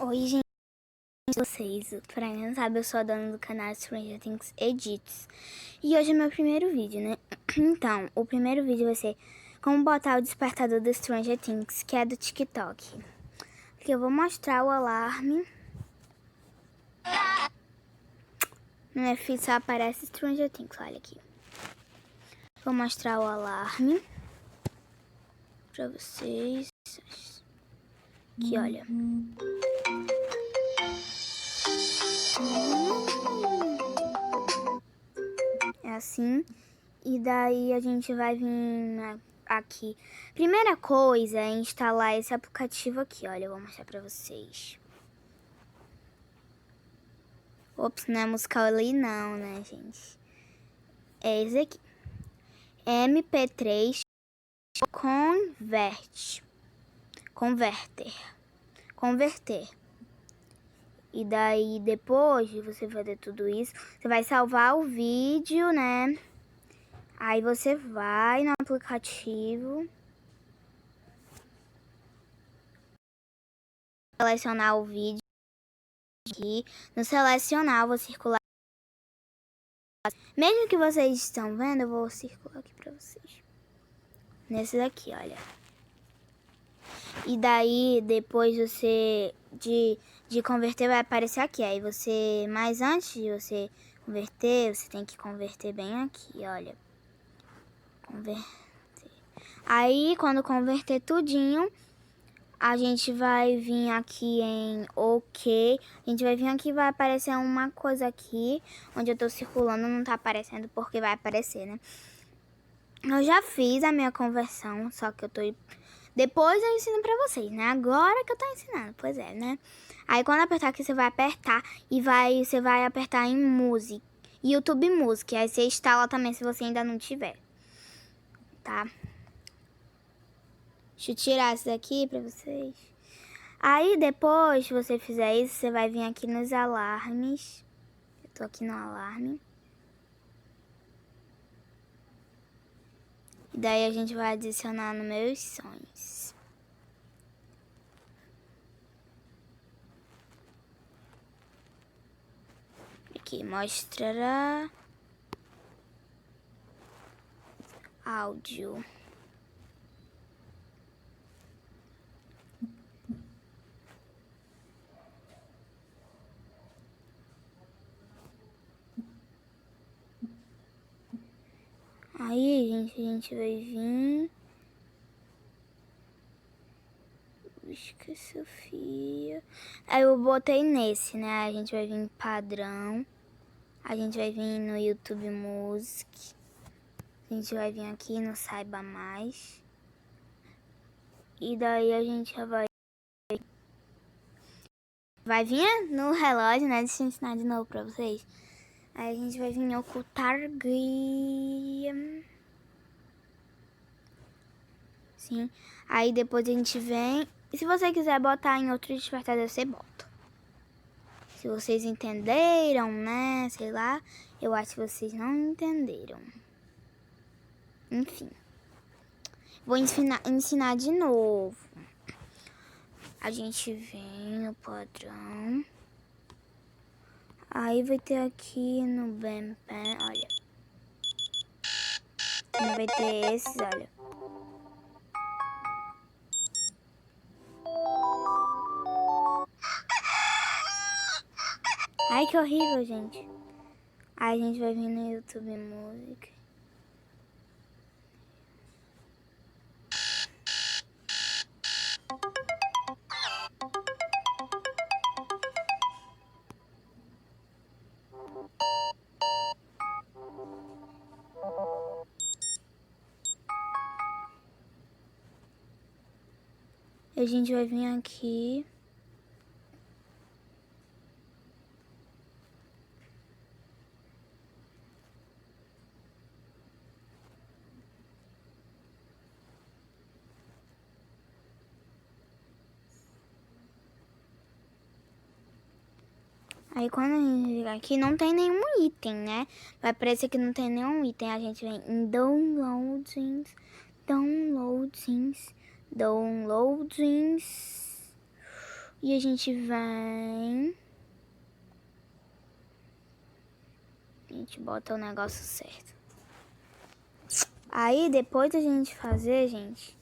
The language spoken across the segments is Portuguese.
Oi, gente, vocês. Pra quem não sabe, eu sou a dona do canal Stranger Things Edits. E hoje é meu primeiro vídeo, né? Então, o primeiro vídeo vai ser como botar o despertador do Stranger Things, que é do TikTok. Porque eu vou mostrar o alarme. No meu feed só aparece Stranger Things, olha aqui. Vou mostrar o alarme pra vocês. Aqui, olha. É assim. E daí a gente vai vir aqui. Primeira coisa é instalar esse aplicativo aqui, olha. Eu vou mostrar pra vocês. Ops, não é musical ali não, né, gente? É esse aqui. MP3 Converter. E daí depois de você fazer tudo isso, você vai salvar o vídeo, né? Aí você vai no aplicativo, selecionar o vídeo aqui. No selecionar, eu vou circular. Mesmo que vocês estão vendo, eu vou circular aqui pra vocês. Nesse daqui, olha. E daí, depois de converter, vai aparecer aqui. Aí você, mas antes de você converter, você tem que converter bem aqui, olha. Converter. Aí, quando converter tudinho, a gente vai vir aqui em OK. A gente vai vir aqui e vai aparecer uma coisa aqui. Onde eu tô circulando, não tá aparecendo porque vai aparecer, né? Eu já fiz a minha conversão, só que eu tô... Depois eu ensino pra vocês, né? Agora que eu tô ensinando, pois é, né? Aí quando apertar aqui, você vai apertar e você vai apertar em Music. YouTube Music. Aí você instala também se você ainda não tiver. Tá? Deixa eu tirar isso daqui pra vocês. Aí depois que você fizer isso, você vai vir aqui nos alarmes. Eu tô aqui no alarme. E daí a gente vai adicionar nos meus sonhos. Aqui, mostrará áudio. Aí, gente, a gente vai vir... Busca Sofia. Aí eu botei nesse, né? A gente vai vir em padrão. A gente vai vir no YouTube Music. A gente vai vir aqui no Saiba Mais. E daí a gente já vai vir no relógio, né? Deixa eu ensinar de novo pra vocês. Aí a gente vai vir em ocultar guia. Sim. Aí depois a gente vem... E se você quiser botar em outro despertador, você bota. Se vocês entenderam, né? Sei lá. Eu acho que vocês não entenderam. Enfim. Vou ensinar de novo. A gente vem no padrão. Aí vai ter aqui no Ben Pen, olha. Vai ter esses, olha. Ai, que horrível, gente. Aí a gente vai vir no YouTube Music. A gente vai vir aqui. Aí quando a gente chegar aqui, não tem nenhum item, né? Vai parecer que não tem nenhum item. A gente vem em downloadings. E a gente vem... A gente bota o negócio certo. Aí, depois da gente fazer, gente,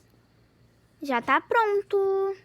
já tá pronto.